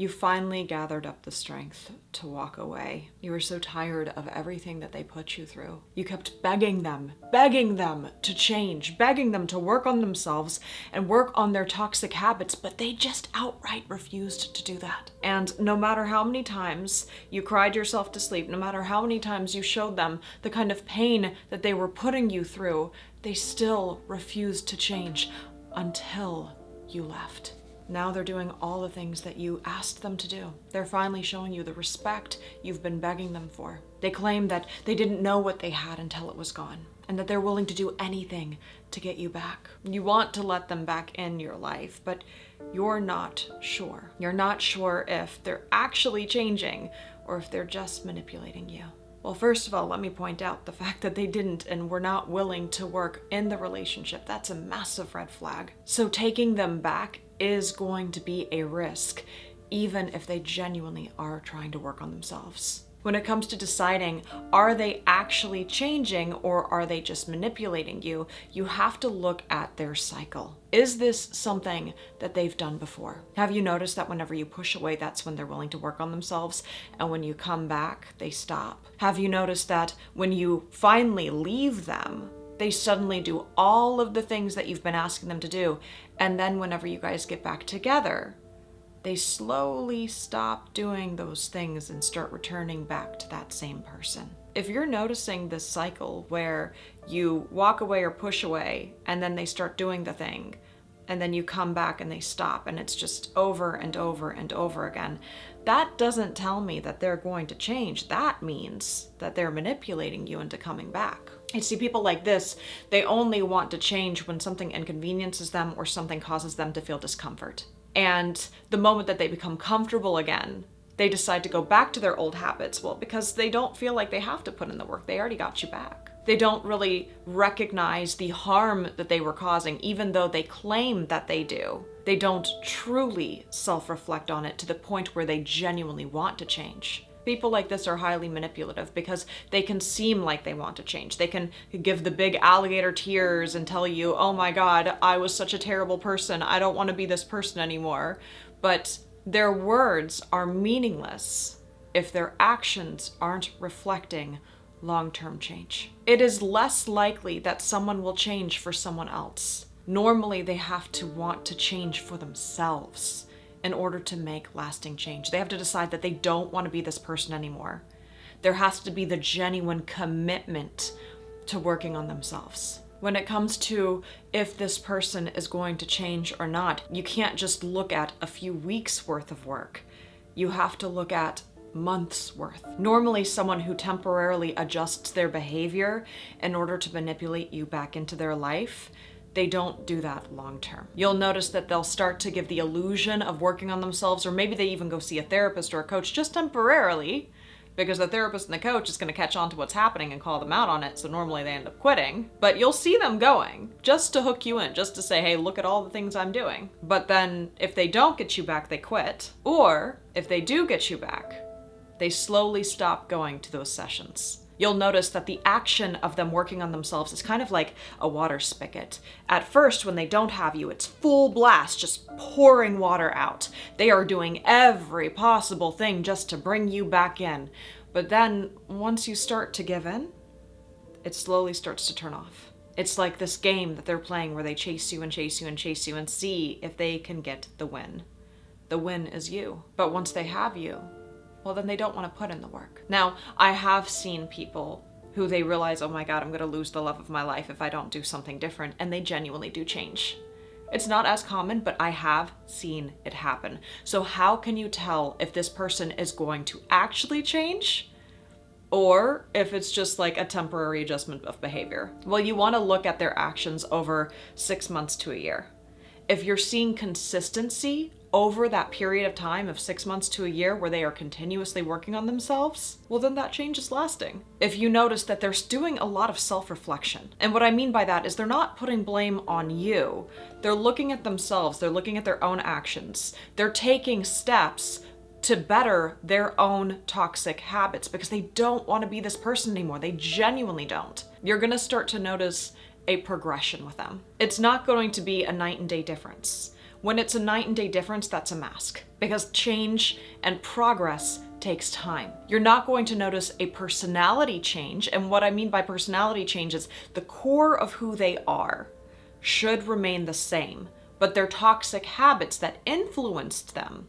You finally gathered up the strength to walk away. You were so tired of everything that they put you through. You kept begging them to change, begging them to work on themselves and work on their toxic habits, but they just outright refused to do that. And no matter how many times you cried yourself to sleep, no matter how many times you showed them the kind of pain that they were putting you through, they still refused to change until you left. Now they're doing all the things that you asked them to do. They're finally showing you the respect you've been begging them for. They claim that they didn't know what they had until it was gone, and that they're willing to do anything to get you back. You want to let them back in your life, but you're not sure. You're not sure if they're actually changing or if they're just manipulating you. Well, first of all, let me point out the fact that they didn't and were not willing to work in the relationship. That's a massive red flag. So taking them back is going to be a risk, even if they genuinely are trying to work on themselves. When it comes to deciding, are they actually changing or are they just manipulating you, you have to look at their cycle. Is this something that they've done before? Have you noticed that whenever you push away, that's when they're willing to work on themselves, and when you come back, they stop? Have you noticed that when you finally leave them, they suddenly do all of the things that you've been asking them to do, and then whenever you guys get back together, they slowly stop doing those things and start returning back to that same person? If you're noticing this cycle where you walk away or push away and then they start doing the thing and then you come back and they stop and it's just over and over and over again, that doesn't tell me that they're going to change. That means that they're manipulating you into coming back. I see people like this, they only want to change when something inconveniences them or something causes them to feel discomfort. And the moment that they become comfortable again, they decide to go back to their old habits. Well, because they don't feel like they have to put in the work. They already got you back. They don't really recognize the harm that they were causing, even though they claim that they do. They don't truly self-reflect on it to the point where they genuinely want to change. People like this are highly manipulative because they can seem like they want to change. They can give the big alligator tears and tell you, oh my God, I was such a terrible person. I don't want to be this person anymore. But their words are meaningless if their actions aren't reflecting long-term change. It is less likely that someone will change for someone else. Normally, they have to want to change for themselves in order to make lasting change. They have to decide that they don't want to be this person anymore. There has to be the genuine commitment to working on themselves. When it comes to if this person is going to change or not, you can't just look at a few weeks worth of work. You have to look at months worth. Normally, someone who temporarily adjusts their behavior in order to manipulate you back into their life, they don't do that long term. You'll notice that they'll start to give the illusion of working on themselves, or maybe they even go see a therapist or a coach just temporarily, because the therapist and the coach is going to catch on to what's happening and call them out on it, so normally they end up quitting. But you'll see them going, just to hook you in, just to say, hey, look at all the things I'm doing. But then, if they don't get you back, they quit. Or, if they do get you back, they slowly stop going to those sessions. You'll notice that the action of them working on themselves is kind of like a water spigot. At first, when they don't have you, it's full blast, just pouring water out. They are doing every possible thing just to bring you back in. But then, once you start to give in, it slowly starts to turn off. It's like this game that they're playing where they chase you and chase you and chase you and see if they can get the win. The win is you. But once they have you, well, then they don't want to put in the work. Now, I have seen people who they realize, oh my God, I'm going to lose the love of my life if I don't do something different, and they genuinely do change. It's not as common, but I have seen it happen. So how can you tell if this person is going to actually change, or if it's just like a temporary adjustment of behavior? Well, you want to look at their actions over 6 months to a year. If you're seeing consistency over that period of time of 6 months to a year where they are continuously working on themselves, well, then that change is lasting. If you notice that they're doing a lot of self-reflection, and what I mean by that is they're not putting blame on you. They're looking at themselves. They're looking at their own actions. They're taking steps to better their own toxic habits because they don't want to be this person anymore. They genuinely don't. You're going to start to notice a progression with them. It's not going to be a night and day difference. When it's a night and day difference, that's a mask. Because change and progress takes time. You're not going to notice a personality change. And what I mean by personality change is the core of who they are should remain the same, but their toxic habits that influenced them,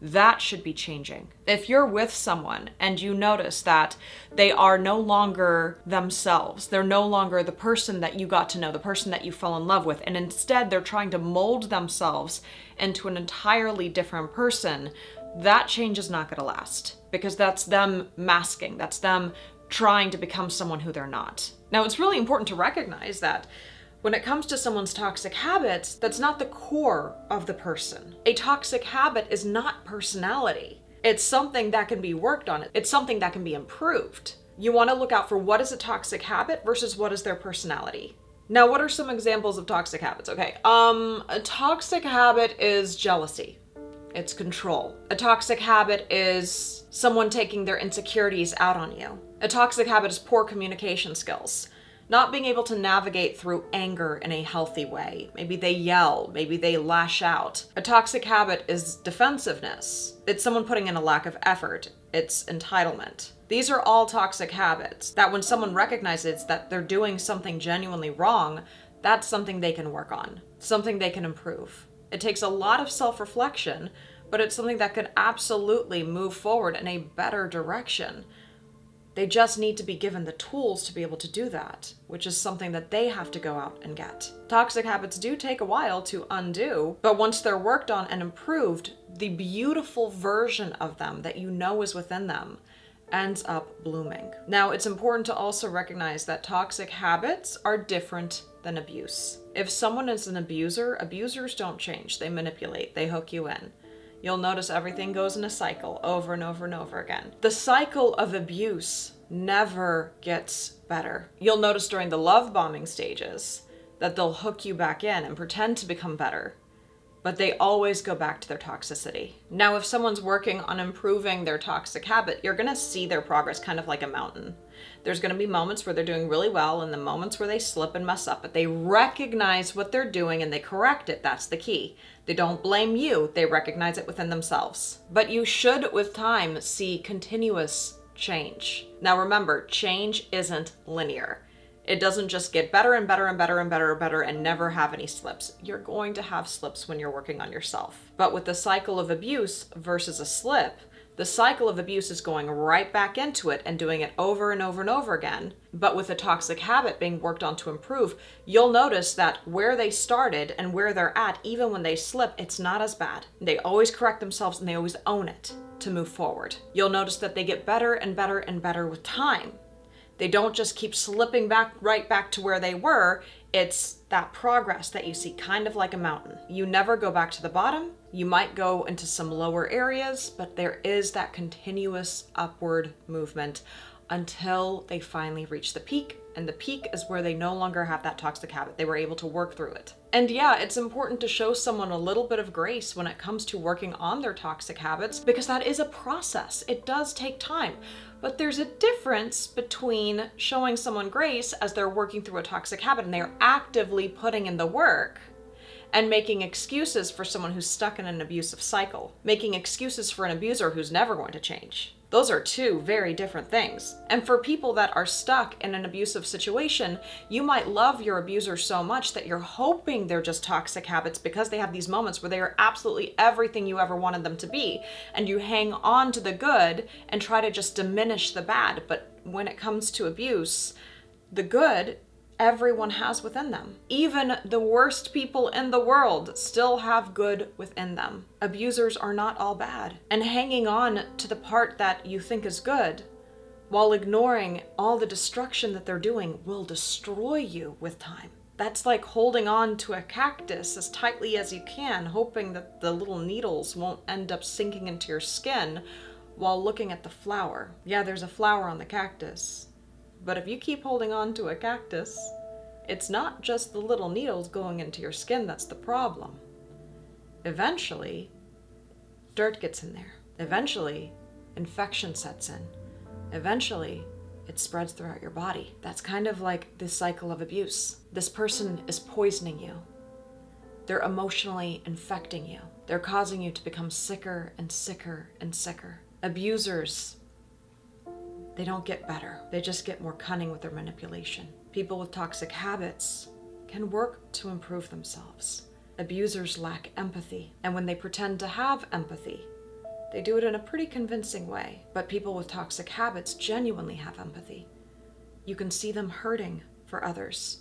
that should be changing. If you're with someone and you notice that they are no longer themselves, they're no longer the person that you got to know, the person that you fell in love with, and instead they're trying to mold themselves into an entirely different person, that change is not going to last, because that's them masking, that's them trying to become someone who they're not. Now, it's really important to recognize that when it comes to someone's toxic habits, that's not the core of the person. A toxic habit is not personality. It's something that can be worked on. It's something that can be improved. You want to look out for what is a toxic habit versus what is their personality. Now, what are some examples of toxic habits? Okay, a toxic habit is jealousy. It's control. A toxic habit is someone taking their insecurities out on you. A toxic habit is poor communication skills. Not being able to navigate through anger in a healthy way. Maybe they yell, maybe they lash out. A toxic habit is defensiveness. It's someone putting in a lack of effort. It's entitlement. These are all toxic habits that when someone recognizes that they're doing something genuinely wrong, that's something they can work on, something they can improve. It takes a lot of self-reflection, but it's something that could absolutely move forward in a better direction. They just need to be given the tools to be able to do that, which is something that they have to go out and get. Toxic habits do take a while to undo, but once they're worked on and improved, the beautiful version of them that you know is within them ends up blooming. Now, it's important to also recognize that toxic habits are different than abuse. If someone is an abuser, abusers don't change. They manipulate, they hook you in. You'll notice everything goes in a cycle over and over and over again. The cycle of abuse never gets better. You'll notice during the love bombing stages that they'll hook you back in and pretend to become better, but they always go back to their toxicity. Now, if someone's working on improving their toxic habit, you're gonna see their progress kind of like a mountain. There's gonna be moments where they're doing really well and the moments where they slip and mess up, but they recognize what they're doing and they correct it. That's the key. They don't blame you, they recognize it within themselves. But you should, with time, see continuous change. Now remember, change isn't linear. It doesn't just get better and better and better and better and better and never have any slips. You're going to have slips when you're working on yourself. But with the cycle of abuse versus a slip, the cycle of abuse is going right back into it and doing it over and over and over again. But with a toxic habit being worked on to improve, you'll notice that where they started and where they're at, even when they slip, it's not as bad. They always correct themselves and they always own it to move forward. You'll notice that they get better and better and better with time. They don't just keep slipping back right back to where they were. It's that progress that you see, kind of like a mountain. You never go back to the bottom. You might go into some lower areas, but there is that continuous upward movement until they finally reach the peak. And the peak is where they no longer have that toxic habit. They were able to work through it. And yeah, it's important to show someone a little bit of grace when it comes to working on their toxic habits, because that is a process. It does take time. But there's a difference between showing someone grace as they're working through a toxic habit and they're actively putting in the work, and making excuses for someone who's stuck in an abusive cycle, making excuses for an abuser who's never going to change. Those are two very different things. And for people that are stuck in an abusive situation, you might love your abuser so much that you're hoping they're just toxic habits because they have these moments where they are absolutely everything you ever wanted them to be. And you hang on to the good and try to just diminish the bad. But when it comes to abuse, the good everyone has within them. Even the worst people in the world still have good within them. Abusers are not all bad. And hanging on to the part that you think is good while ignoring all the destruction that they're doing will destroy you with time. That's like holding on to a cactus as tightly as you can, hoping that the little needles won't end up sinking into your skin while looking at the flower. Yeah, there's a flower on the cactus. But if you keep holding on to a cactus, it's not just the little needles going into your skin that's the problem. Eventually, dirt gets in there. Eventually, infection sets in. Eventually, it spreads throughout your body. That's kind of like this cycle of abuse. This person is poisoning you. They're emotionally infecting you. They're causing you to become sicker and sicker and sicker. Abusers, they don't get better. They just get more cunning with their manipulation. People with toxic habits can work to improve themselves. Abusers lack empathy, and when they pretend to have empathy, they do it in a pretty convincing way. But people with toxic habits genuinely have empathy. You can see them hurting for others.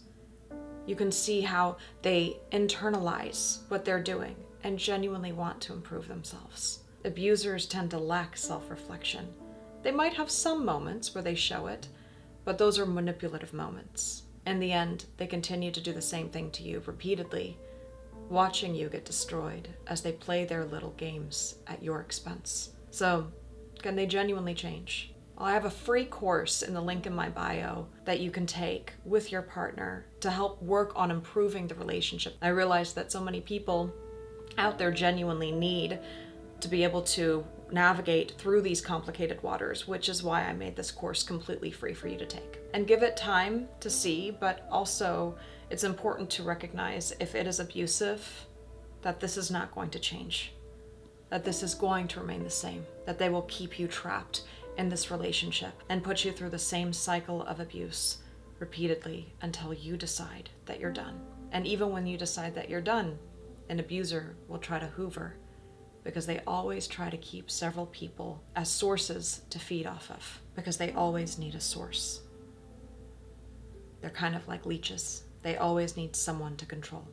You can see how they internalize what they're doing and genuinely want to improve themselves. Abusers tend to lack self-reflection. They might have some moments where they show it, but those are manipulative moments. In the end, they continue to do the same thing to you repeatedly, watching you get destroyed as they play their little games at your expense. So, can they genuinely change? Well, I have a free course in the link in my bio that you can take with your partner to help work on improving the relationship. I realize that so many people out there genuinely need to be able to navigate through these complicated waters, which is why I made this course completely free for you to take. And give it time to see, but also it's important to recognize if it is abusive, that this is not going to change, that this is going to remain the same, that they will keep you trapped in this relationship and put you through the same cycle of abuse repeatedly until you decide that you're done. And even when you decide that you're done, an abuser will try to hoover, because they always try to keep several people as sources to feed off of, because they always need a source. They're kind of like leeches. They always need someone to control.